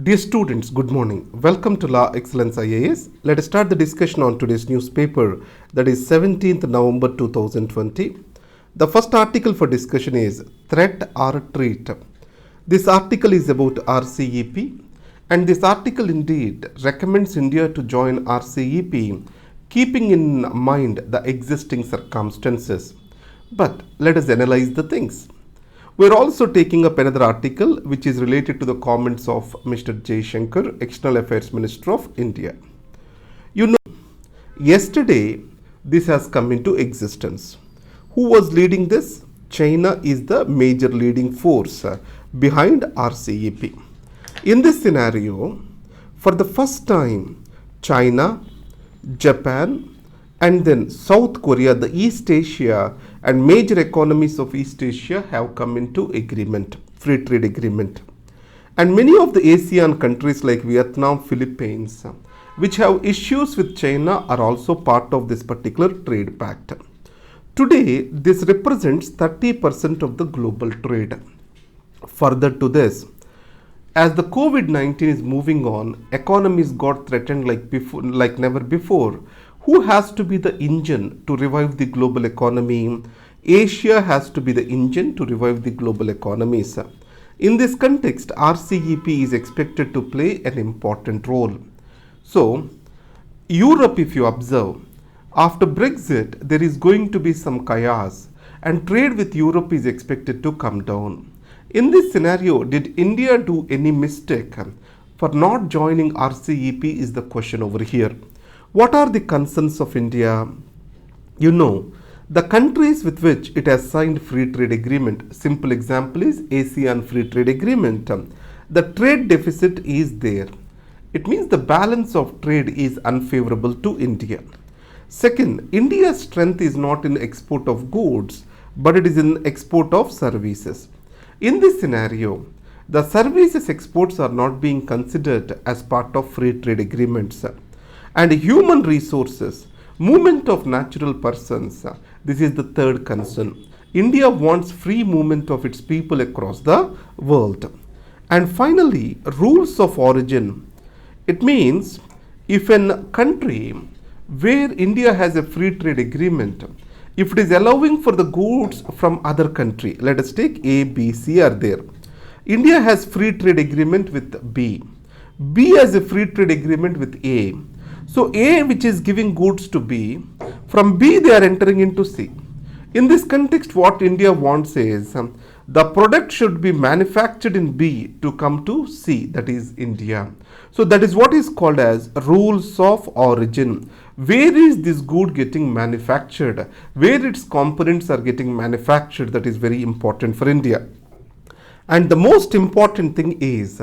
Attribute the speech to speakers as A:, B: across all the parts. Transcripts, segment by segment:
A: Dear students, good morning. Welcome to Law Excellence IAS. Let us start the discussion on today's newspaper, that is 17th November 2020. The first article for discussion is Threat or Treat. This article is about RCEP, and this article indeed recommends India to join RCEP, keeping in mind the existing circumstances. But let us analyze the things. We're also taking up another article which is related to the comments of Mr. Jaishankar, External Affairs Minister of India. You know, yesterday this has come into existence. Who was leading this? China is the major leading force behind RCEP. In this scenario, for the first time, China, Japan, and then South Korea, the East Asia and major economies of East Asia have come into agreement, free trade agreement. And many of the ASEAN countries like Vietnam, Philippines, which have issues with China, are also part of this particular trade pact. Today, this represents 30% of the global trade. Further to this, as the COVID-19 is moving on, economies got threatened like never before. Who has to be the engine to revive the global economy? Asia has to be the engine to revive the global economies. In this context, RCEP is expected to play an important role. So, Europe, if you observe, after Brexit, there is going to be some chaos, and trade with Europe is expected to come down. In this scenario, did India do any mistake for not joining RCEP is the question over here. What are the concerns of India? You know, the countries with which it has signed free trade agreement, simple example is ASEAN free trade agreement. The trade deficit is there. It means the balance of trade is unfavorable to India. Second, India's strength is not in export of goods, but it is in export of services. In this scenario, the services exports are not being considered as part of free trade agreements. And human resources, movement of natural persons, this is the third concern. India wants free movement of its people across the world. And finally, rules of origin. It means if a country where India has a free trade agreement, if it is allowing for the goods from other country, let us take A, B, C are there. India has free trade agreement with B. B has a free trade agreement with A. So A, which is giving goods to B, from B they are entering into C. In this context, what India wants is the product should be manufactured in B to come to C, that is India. So that is what is called as rules of origin. Where is this good getting manufactured? Where its components are getting manufactured, that is very important for India. And the most important thing is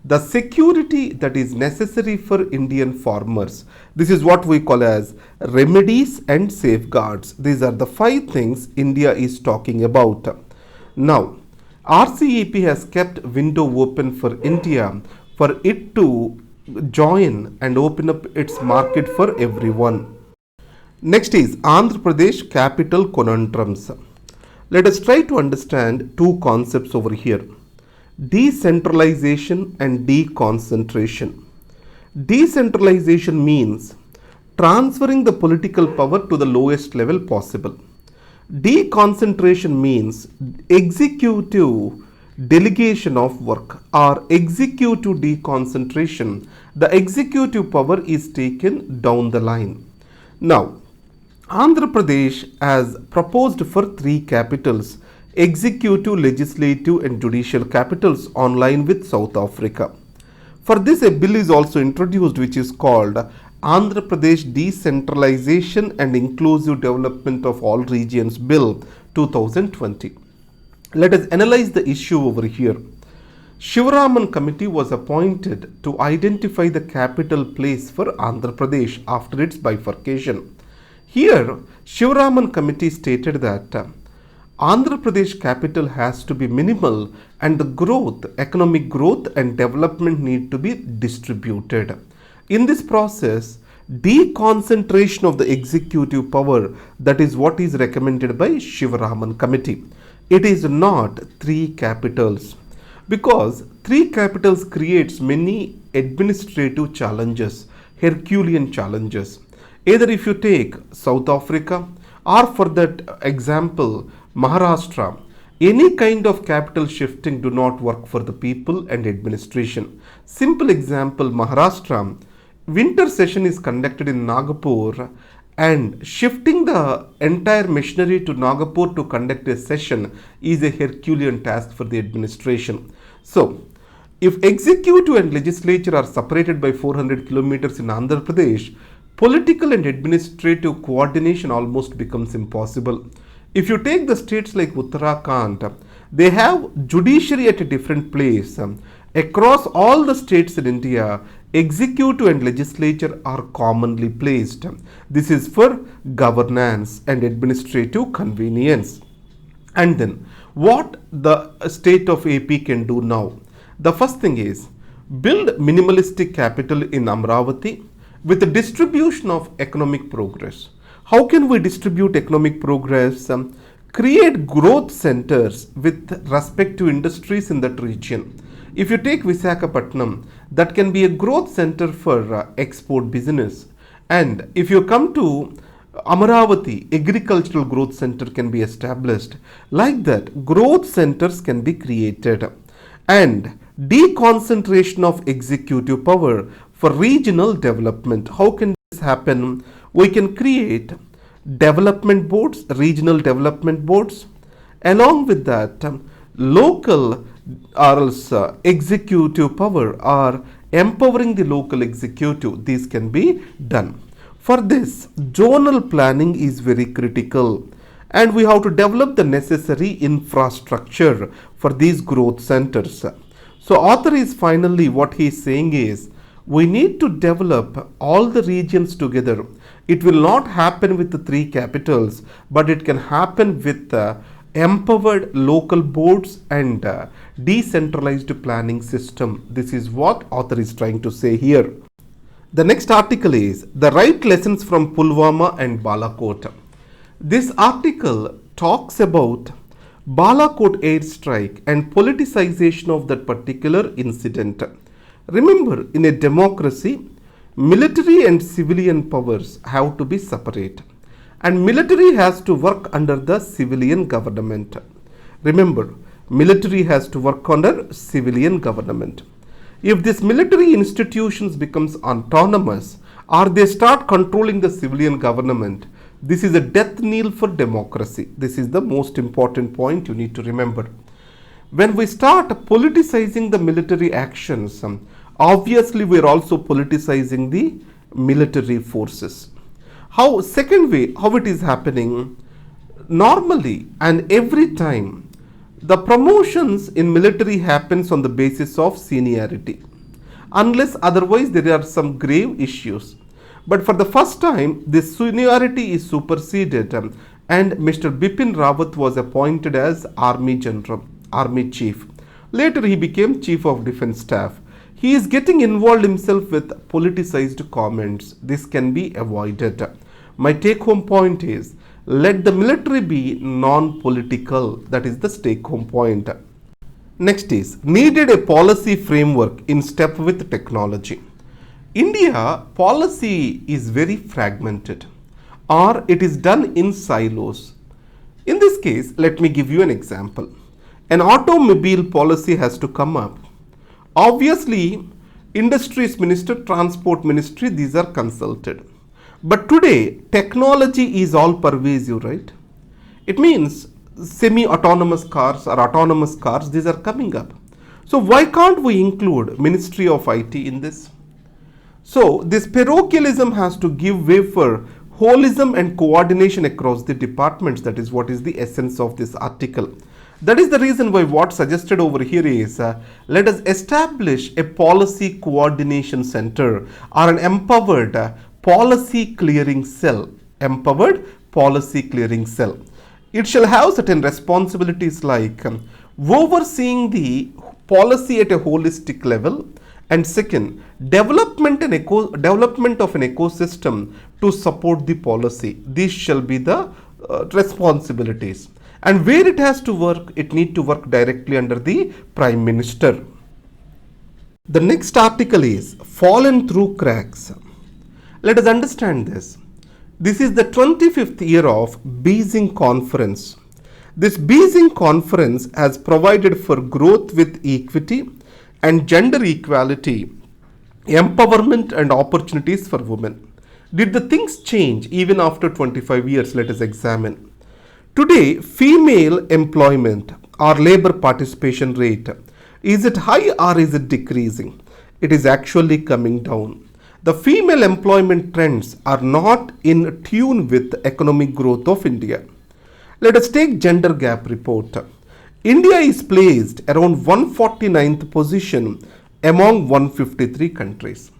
A: the security that is necessary for Indian farmers. This is what we call as remedies and safeguards. These are the 5 things India is talking about. Now, RCEP has kept window open for India for it to join and open up its market for everyone. Next is Andhra Pradesh capital conundrums. Let us try to understand 2 concepts over here. Decentralization and deconcentration. Decentralization means transferring the political power to the lowest level possible. Deconcentration means executive delegation of work or executive deconcentration. The executive power is taken down the line. Now, Andhra Pradesh has proposed for 3 capitals, executive, legislative and judicial capitals on line with South Africa. For this, a bill is also introduced which is called Andhra Pradesh Decentralization and Inclusive Development of All Regions Bill 2020. Let us analyze the issue over here. Shivaraman Committee was appointed to identify the capital place for Andhra Pradesh after its bifurcation. Here, Shivaraman Committee stated that Andhra Pradesh capital has to be minimal and the growth, economic growth and development need to be distributed. In this process, deconcentration of the executive power, that is what is recommended by Shivaraman Committee. It is not 3 capitals. because three capitals creates many administrative challenges, Herculean challenges. Either if you take South Africa or for that example Maharashtra, any kind of capital shifting do not work for the people and administration. Simple example Maharashtra, winter session is conducted in Nagpur and shifting the entire machinery to Nagpur to conduct a session is a Herculean task for the administration. So, if executive and legislature are separated by 400 kilometers in Andhra Pradesh, political and administrative coordination almost becomes impossible. If you take the states like Uttarakhand, they have judiciary at a different place. Across all the states in India, executive and legislature are commonly placed. This is for governance and administrative convenience. And then, what the state of AP can do now? The first thing is build minimalistic capital in Amravati with the distribution of economic progress. How can we distribute economic progress? Create growth centers with respect to industries in that region. If you take Visakhapatnam, that can be a growth center for export business. And if you come to Amaravati, agricultural growth center can be established. Like that, growth centers can be created. And deconcentration of executive power for regional development. How can this happen? We can create development boards, regional development boards. Along with that, local or else executive power or empowering the local executive. These can be done. For this, zonal planning is very critical and we have to develop the necessary infrastructure for these growth centers. So author is finally what he is saying is we need to develop all the regions together. It will not happen with the three capitals, but it can happen with empowered local boards and decentralized planning system. This is what author is trying to say here. The next article is the right lessons from Pulwama and Balakot. This article talks about Balakot airstrike and politicization of that particular incident. Remember, in a democracy, military and civilian powers have to be separate and military has to work under the civilian government. Remember, military has to work under civilian government. If these military institutions becomes autonomous or they start controlling the civilian government, this is a death knell for democracy. This is the most important point you need to remember. When we start politicizing the military actions, obviously we are also politicizing the military forces. How second way, how it is happening? Normally and every time, the promotions in military happens on the basis of seniority, unless otherwise there are some grave issues. But for the first time, this seniority is superseded and Mr. Bipin Rawat was appointed as Army General, Army Chief. Later he became Chief of Defence Staff. He is getting involved himself with politicized comments. This can be avoided. My take home point is let the military be non-political. That is the take home point. Next is needed a policy framework in step with technology. India policy is very fragmented or it is done in silos. In this case, let me give you an example. An automobile policy has to come up. Obviously, Industries Minister, Transport Ministry, these are consulted. But today, technology is all pervasive, right? It means semi-autonomous cars or autonomous cars, these are coming up. So why can't we include Ministry of IT in this? So this parochialism has to give way for holism and coordination across the departments. That is what is the essence of this article. That is the reason why what suggested over here is let us establish a policy coordination center or an empowered policy clearing cell. Empowered policy clearing cell. It shall have certain responsibilities like overseeing the policy at a holistic level, and second, development of an ecosystem to support the policy. These shall be the responsibilities. And where it has to work, it need to work directly under the Prime Minister. The next article is fallen through cracks. Let us understand this. This is the 25th year of Beijing Conference. This Beijing Conference has provided for growth with equity and gender equality, empowerment and opportunities for women. Did the things change even after 25 years? Let us examine. Today, female employment or labor participation rate, is it high or is it decreasing? It is actually coming down. The female employment trends are not in tune with the economic growth of India. Let us take gender gap report. India is placed around 149th position among 153 countries.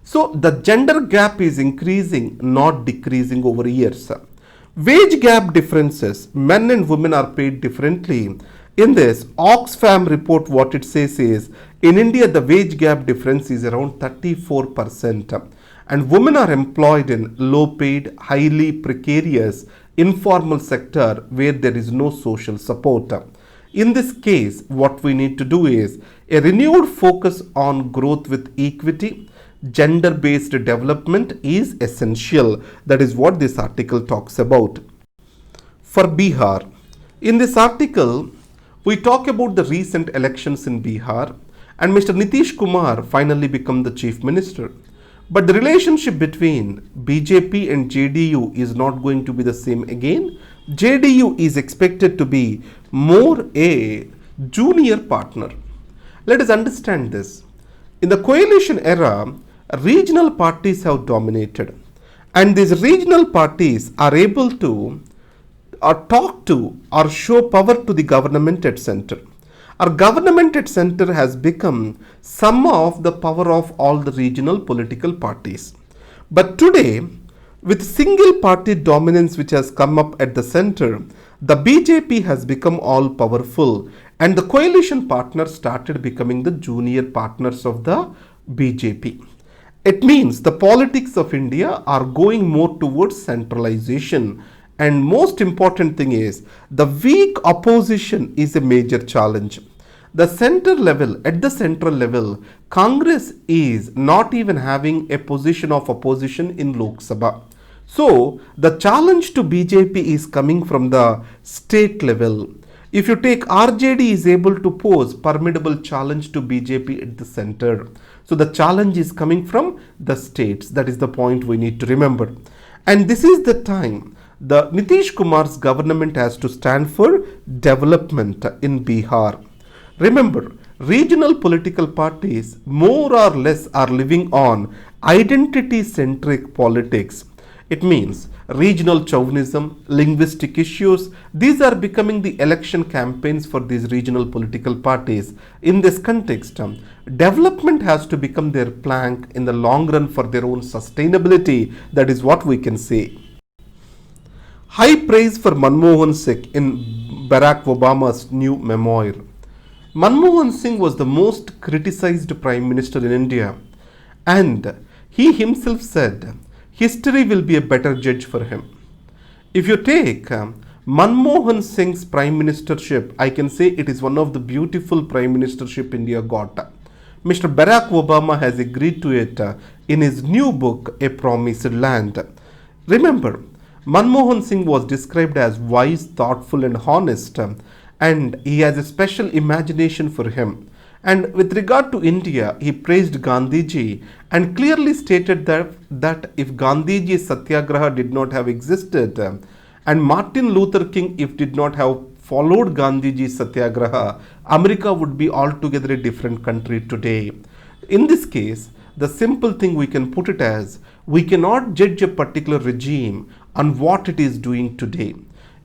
A: So the gender gap is increasing, not decreasing over years. Wage gap differences, men and women are paid differently. In this Oxfam report, what it says is, in India the wage gap difference is around 34%, and women are employed in low paid, highly precarious, informal sector where there is no social support. In this case, what we need to do is a renewed focus on growth with equity. Gender-based development is essential. That is what this article talks about. For Bihar, in this article, we talk about the recent elections in Bihar, and Mr. Nitish Kumar finally became the chief minister. But the relationship between BJP and JDU is not going to be the same again. JDU is expected to be more a junior partner. Let us understand this. In the coalition era, regional parties have dominated, and these regional parties are able to talk to or show power to the government at center. Our government at center has become sum of the power of all the regional political parties. But today, with single party dominance which has come up at the center, the BJP has become all powerful, and the coalition partners started becoming the junior partners of the BJP. It means the politics of India are going more towards centralization. And most important thing is, the weak opposition is a major challenge. The center level, at the central level, Congress is not even having a position of opposition in Lok Sabha. So, the challenge to BJP is coming from the state level. If you take RJD is able to pose formidable challenge to BJP at the center. So, the challenge is coming from the states. That is the point we need to remember. And this is the time the Nitish Kumar's government has to stand for development in Bihar. Remember, regional political parties more or less are living on identity-centric politics. It means regional chauvinism, linguistic issues, these are becoming the election campaigns for these regional political parties. In this context, development has to become their plank in the long run for their own sustainability. That is what we can say. High praise for Manmohan Singh in Barack Obama's new memoir. Manmohan Singh was the most criticized Prime Minister in India, and he himself said history will be a better judge for him. If you take Manmohan Singh's Prime Ministership, I can say it is one of the beautiful Prime Ministership India got. Mr. Barack Obama has agreed to it in his new book, A Promised Land. Remember, Manmohan Singh was described as wise, thoughtful and honest, and he has a special imagination for him. And with regard to India, he praised Gandhiji and clearly stated that if Gandhiji's Satyagraha did not have existed, and Martin Luther King if did not have followed Gandhiji's Satyagraha, America would be altogether a different country today. In this case, the simple thing we can put it as, we cannot judge a particular regime on what it is doing today.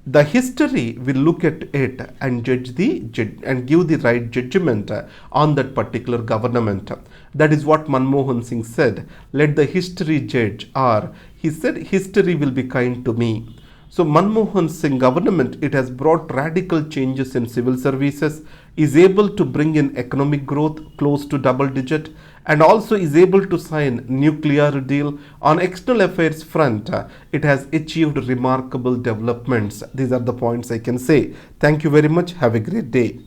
A: The history will look at it and give the right judgment on that particular government. That is what Manmohan Singh said. Let the history judge, or he said history will be kind to me. So Manmohan Singh government, it has brought radical changes in civil services, is able to bring in economic growth close to double digit, and also is able to sign nuclear deal. On external affairs front, it has achieved remarkable developments. These are the points I can say. Thank you very much. Have a great day.